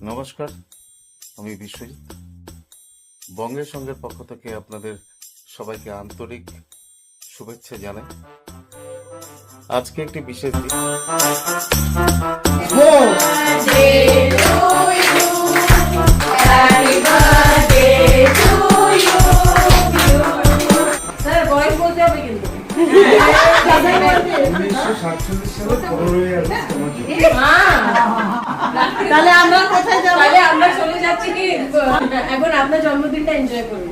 নমস্কার, আমি বিশ্বজিৎ। বঙ্গের সঙ্গের পক্ষ থেকে আপনাদের সবাইকে আন্তরিক শুভেচ্ছা জানাই। আজকে একটি বিশেষ দিন। তাহলে আমরা কোথায় যাবো? তাহলে আমরা চলে যাচ্ছি কি এখন আপনার জন্মদিনটা এনজয় করুন।